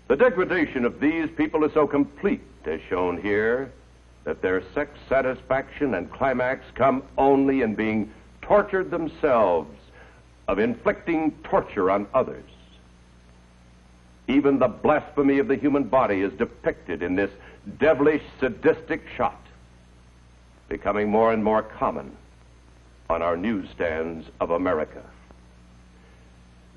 The degradation of these people is so complete, as shown here, that their sex satisfaction and climax come only in being tortured themselves, of inflicting torture on others. Even the blasphemy of the human body is depicted in this devilish, sadistic shot, becoming more and more common on our newsstands of America.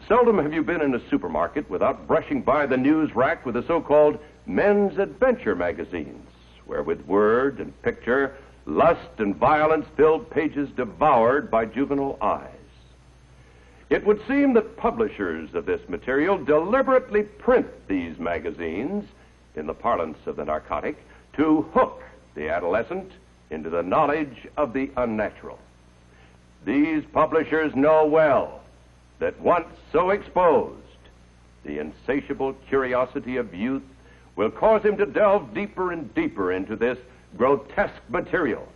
Seldom have you been in a supermarket without brushing by the news rack with the so-called men's adventure magazines, where with word and picture, lust and violence filled pages devoured by juvenile eyes. It would seem that publishers of this material deliberately print these magazines, in the parlance of the narcotic, to hook the adolescent into the knowledge of the unnatural. These publishers know well that once so exposed, the insatiable curiosity of youth will cause him to delve deeper and deeper into this grotesque material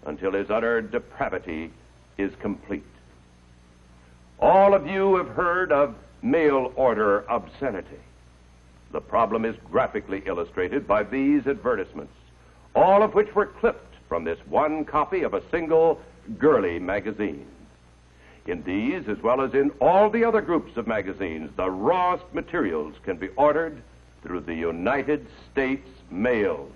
until his utter depravity is complete. All of you have heard of mail order obscenity. The problem is graphically illustrated by these advertisements, all of which were clipped from this one copy of a single girly magazine. In these, as well as in all the other groups of magazines, the rawest materials can be ordered through the United States mails.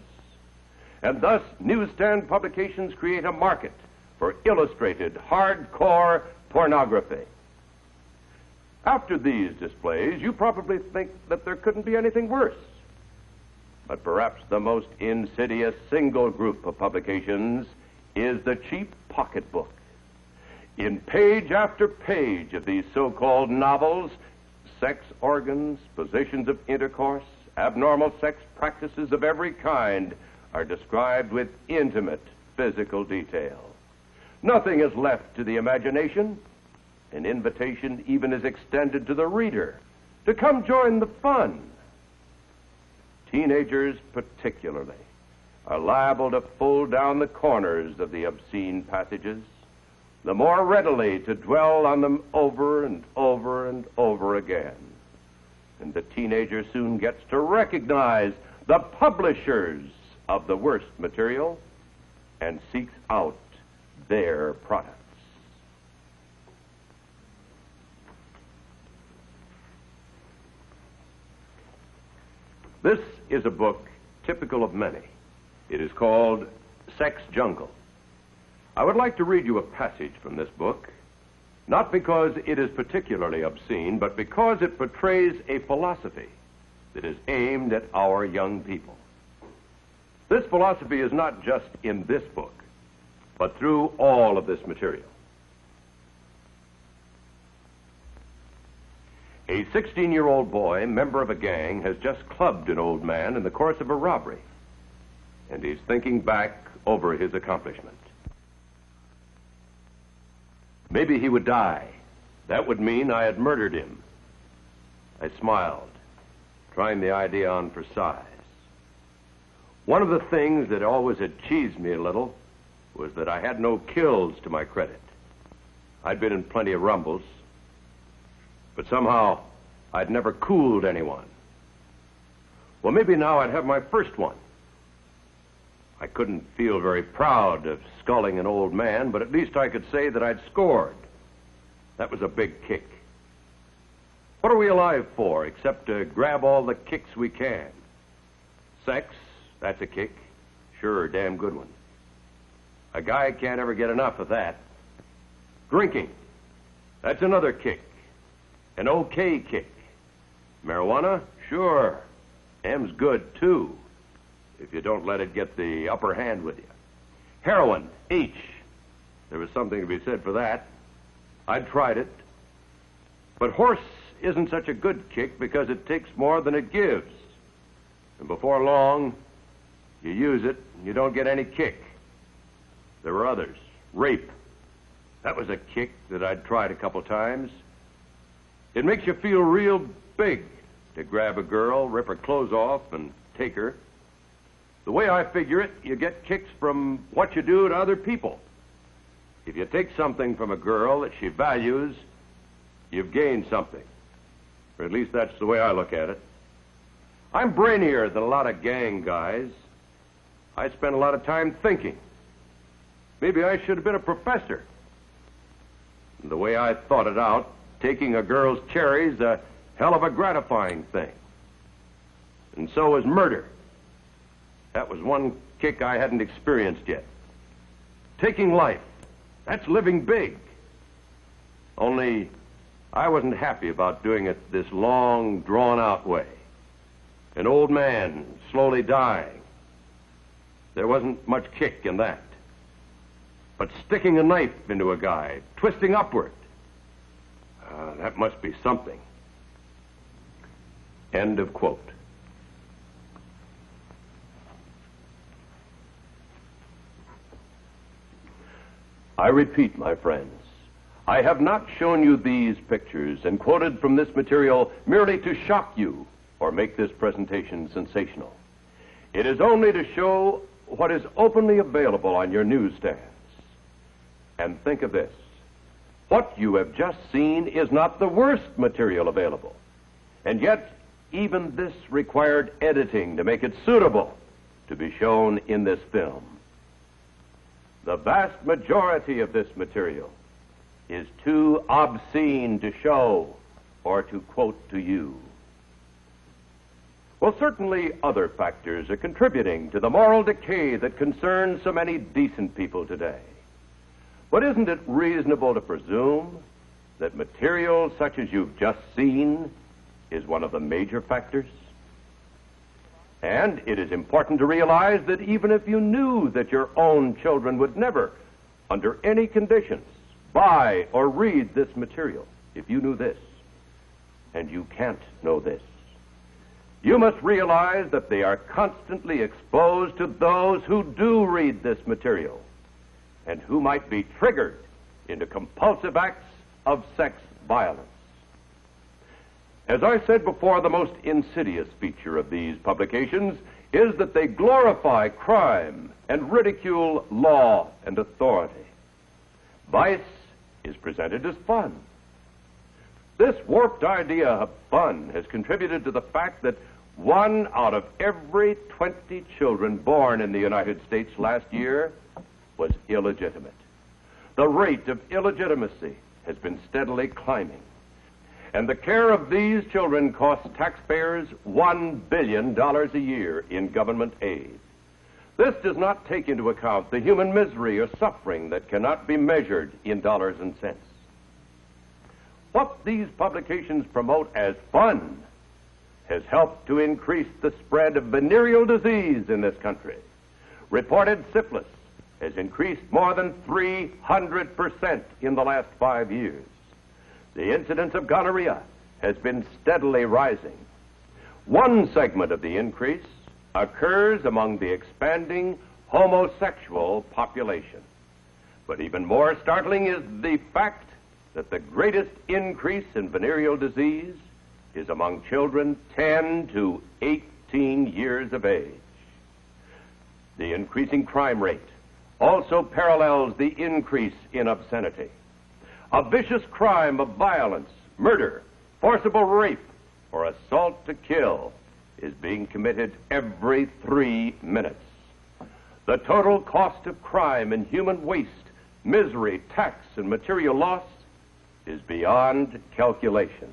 And thus, newsstand publications create a market for illustrated, hardcore pornography. After these displays, you probably think that there couldn't be anything worse. But perhaps the most insidious single group of publications is the cheap pocketbook. In page after page of these so-called novels, sex organs, positions of intercourse, abnormal sex practices of every kind are described with intimate physical detail. Nothing is left to the imagination. An invitation even is extended to the reader to come join the fun. Teenagers particularly are liable to pull down the corners of the obscene passages, the more readily to dwell on them over and over and over again. And the teenager soon gets to recognize the publishers of the worst material and seeks out their products. This is a book typical of many. It is called Sex Jungle. I would like to read you a passage from this book, not because it is particularly obscene, but because it portrays a philosophy that is aimed at our young people. This philosophy is not just in this book, but through all of this material. A 16-year-old boy, member of a gang, has just clubbed an old man in the course of a robbery, and he's thinking back over his accomplishment. Maybe he would die. That would mean I had murdered him. I smiled, trying the idea on for size. One of the things that always had cheesed me a little was that I had no kills to my credit. I'd been in plenty of rumbles, but somehow I'd never cooled anyone. Well, maybe now I'd have my first one. I couldn't feel very proud of sculling an old man, but at least I could say that I'd scored. That was a big kick. What are we alive for except to grab all the kicks we can? Sex, that's a kick. Sure, a damn good one. A guy can't ever get enough of that. Drinking, that's another kick. An okay kick. Marijuana, sure. M's good, too, if you don't let it get the upper hand with you. Heroin, H. There was something to be said for that. I'd tried it. But horse isn't such a good kick because it takes more than it gives. And before long, you use it and you don't get any kick. There were others. Rape. That was a kick that I'd tried a couple times. It makes you feel real big to grab a girl, rip her clothes off, and take her. The way I figure it, you get kicks from what you do to other people. If you take something from a girl that she values, you've gained something. Or at least that's the way I look at it. I'm brainier than a lot of gang guys. I spend a lot of time thinking. Maybe I should have been a professor. The way I thought it out, taking a girl's cherry's a hell of a gratifying thing. And so is murder. That was one kick I hadn't experienced yet. Taking life, that's living big. Only I wasn't happy about doing it this long, drawn-out way. An old man slowly dying. There wasn't much kick in that. But sticking a knife into a guy, twisting upward, that must be something. End of quote. I repeat, my friends, I have not shown you these pictures and quoted from this material merely to shock you or make this presentation sensational. It is only to show what is openly available on your newsstands. And think of this. What you have just seen is not the worst material available. And yet, even this required editing to make it suitable to be shown in this film. The vast majority of this material is too obscene to show or to quote to you. Well, certainly other factors are contributing to the moral decay that concerns so many decent people today. But isn't it reasonable to presume that material such as you've just seen is one of the major factors? And it is important to realize that even if you knew that your own children would never, under any conditions, buy or read this material, if you knew this, and you can't know this, you must realize that they are constantly exposed to those who do read this material and who might be triggered into compulsive acts of sex violence. As I said before, the most insidious feature of these publications is that they glorify crime and ridicule law and authority. Vice is presented as fun. This warped idea of fun has contributed to the fact that 1 out of every 20 children born in the United States last year was illegitimate. The rate of illegitimacy has been steadily climbing. And the care of these children costs taxpayers $1 billion a year in government aid. This does not take into account the human misery or suffering that cannot be measured in dollars and cents. What these publications promote as fun has helped to increase the spread of venereal disease in this country. Reported syphilis has increased more than 300% in the last 5 years. The incidence of gonorrhea has been steadily rising. One segment of the increase occurs among the expanding homosexual population. But even more startling is the fact that the greatest increase in venereal disease is among children 10 to 18 years of age. The increasing crime rate also parallels the increase in obscenity. A vicious crime of violence, murder, forcible rape, or assault to kill is being committed every 3 minutes. The total cost of crime in human waste, misery, tax, and material loss is beyond calculation.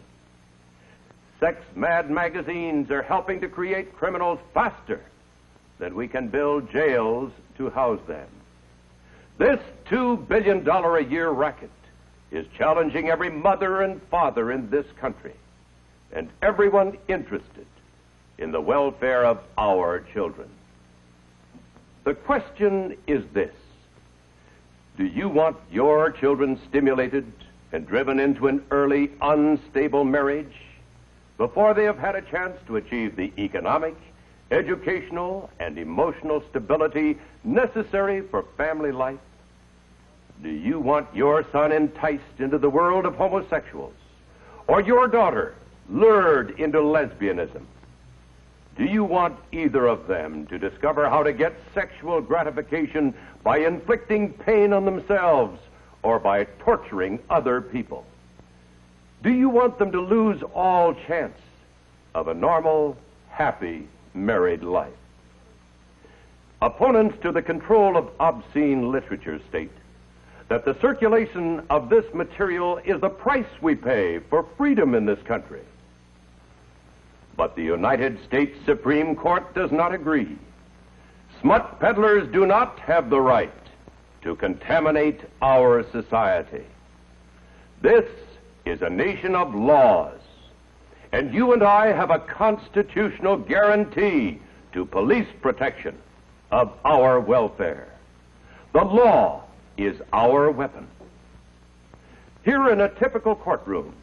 Sex-mad magazines are helping to create criminals faster than we can build jails to house them. This $2 billion a year racket is challenging every mother and father in this country and everyone interested in the welfare of our children. The question is this: do you want your children stimulated and driven into an early, unstable marriage before they have had a chance to achieve the economic, educational, and emotional stability necessary for family life? Do you want your son enticed into the world of homosexuals, or your daughter lured into lesbianism? Do you want either of them to discover how to get sexual gratification by inflicting pain on themselves or by torturing other people? Do you want them to lose all chance of a normal, happy married life. Opponents to the control of obscene literature state that the circulation of this material is the price we pay for freedom in this country. But the United States Supreme Court does not agree. Smut peddlers do not have the right to contaminate our society. This is a nation of laws, and you and I have a constitutional guarantee to police protection of our welfare. The law is our weapon. Here in a typical courtroom,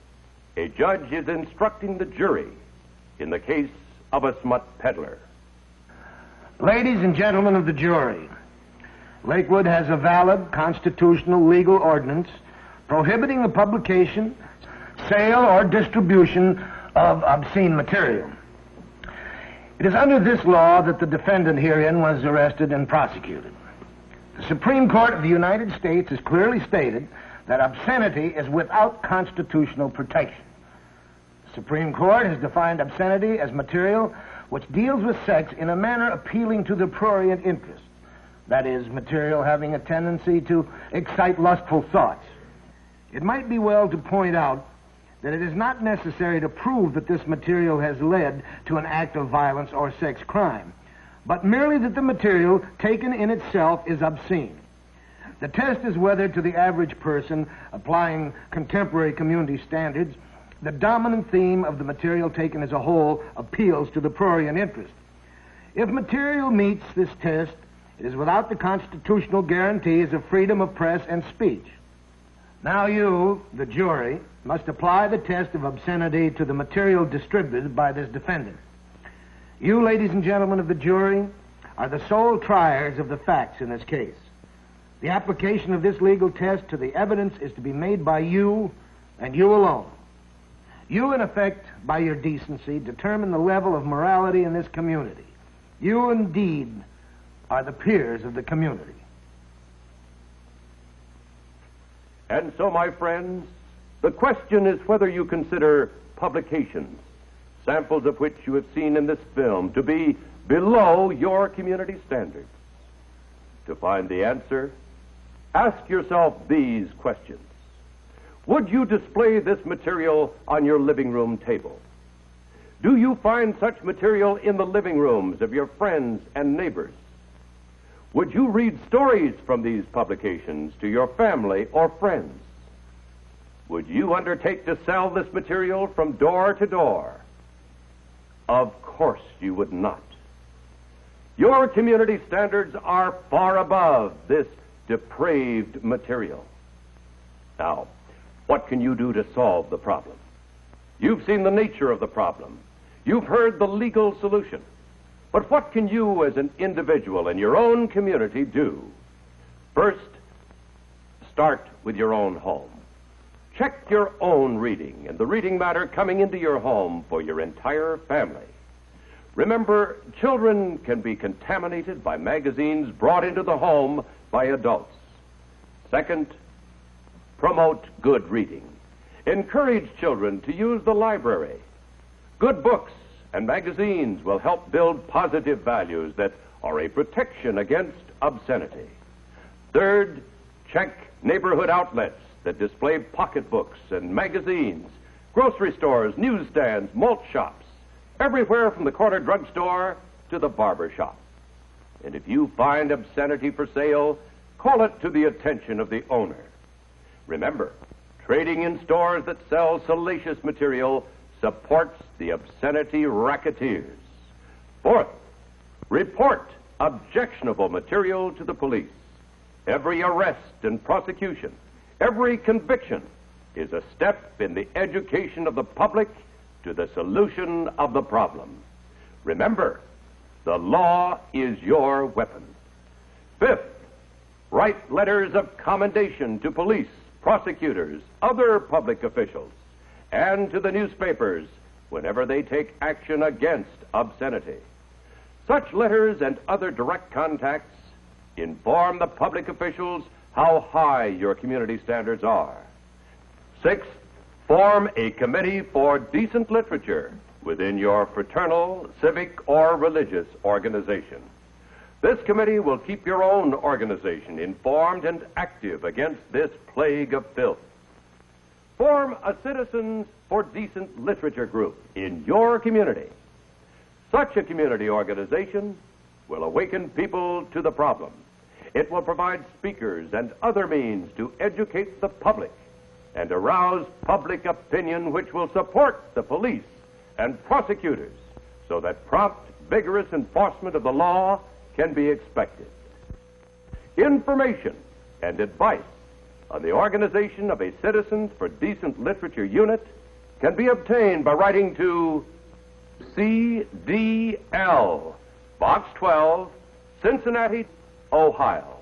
a judge is instructing the jury in the case of a smut peddler. Ladies and gentlemen of the jury, Lakewood has a valid constitutional legal ordinance prohibiting the publication, sale, or distribution of obscene material. It is under this law that the defendant herein was arrested and prosecuted. The Supreme Court of the United States has clearly stated that obscenity is without constitutional protection. The Supreme Court has defined obscenity as material which deals with sex in a manner appealing to the prurient interest. That is, material having a tendency to excite lustful thoughts. It might be well to point out that it is not necessary to prove that this material has led to an act of violence or sex crime, but merely that the material taken in itself is obscene. The test is whether, to the average person applying contemporary community standards, the dominant theme of the material taken as a whole appeals to the prurient interest. If material meets this test, it is without the constitutional guarantees of freedom of press and speech. Now you, the jury, must apply the test of obscenity to the material distributed by this defendant. You, ladies and gentlemen of the jury, are the sole triers of the facts in this case. The application of this legal test to the evidence is to be made by you and you alone. You, in effect, by your decency, determine the level of morality in this community. You, indeed, are the peers of the community. And so, my friends, the question is whether you consider publications, samples of which you have seen in this film, to be below your community standards. To find the answer, ask yourself these questions. Would you display this material on your living room table? Do you find such material in the living rooms of your friends and neighbors? Would you read stories from these publications to your family or friends? Would you undertake to sell this material from door to door? Of course you would not. Your community standards are far above this depraved material. Now, what can you do to solve the problem? You've seen the nature of the problem. You've heard the legal solution. But what can you as an individual in your own community do? First, start with your own home. Check your own reading and the reading matter coming into your home for your entire family. Remember, children can be contaminated by magazines brought into the home by adults. Second, promote good reading. Encourage children to use the library. Good books and magazines will help build positive values that are a protection against obscenity. Third, check neighborhood outlets that display pocketbooks and magazines, grocery stores, newsstands, malt shops, everywhere from the corner drugstore to the barber shop. And if you find obscenity for sale, call it to the attention of the owner. Remember, trading in stores that sell salacious material supports the obscenity racketeers. Fourth, report objectionable material to the police. Every arrest and prosecution, every conviction is a step in the education of the public to the solution of the problem. Remember, the law is your weapon. Fifth, write letters of commendation to police, prosecutors, other public officials, and to the newspapers whenever they take action against obscenity. Such letters and other direct contacts inform the public officials how high your community standards are. Sixth, form a committee for decent literature within your fraternal, civic, or religious organization. This committee will keep your own organization informed and active against this plague of filth. Form a Citizens for Decent Literature group in your community. Such a community organization will awaken people to the problem. It will provide speakers and other means to educate the public and arouse public opinion, which will support the police and prosecutors so that prompt, vigorous enforcement of the law can be expected. Information and advice on the organization of a Citizens for Decent Literature unit can be obtained by writing to CDL, Box 12, Cincinnati, Ohio.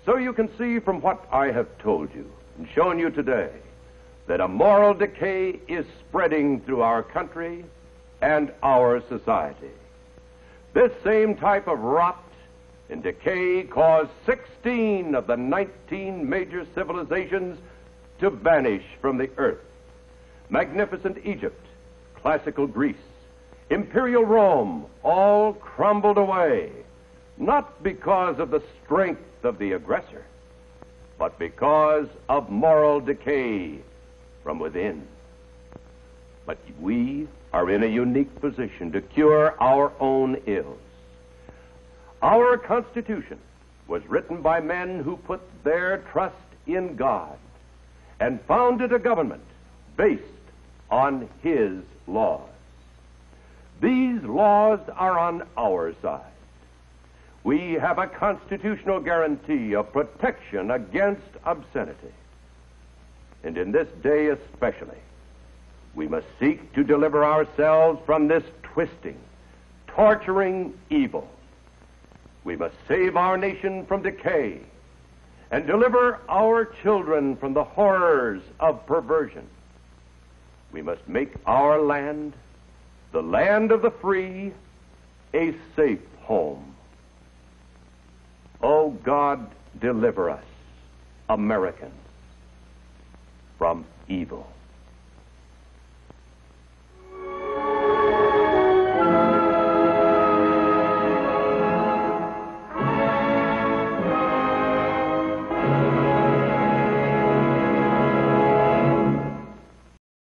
So you can see from what I have told you and shown you today that a moral decay is spreading through our country and our society. This same type of rot and decay caused 16 of the 19 major civilizations to vanish from the earth. Magnificent Egypt, classical Greece, imperial Rome all crumbled away, not because of the strength of the aggressor, but because of moral decay from within. But we are in a unique position to cure our own ills. Our Constitution was written by men who put their trust in God and founded a government based on His laws. These laws are on our side. We have a constitutional guarantee of protection against obscenity. And in this day especially, we must seek to deliver ourselves from this twisting, torturing evil. We must save our nation from decay and deliver our children from the horrors of perversion. We must make our land, the land of the free, a safe home. Oh God, deliver us, Americans, from evil.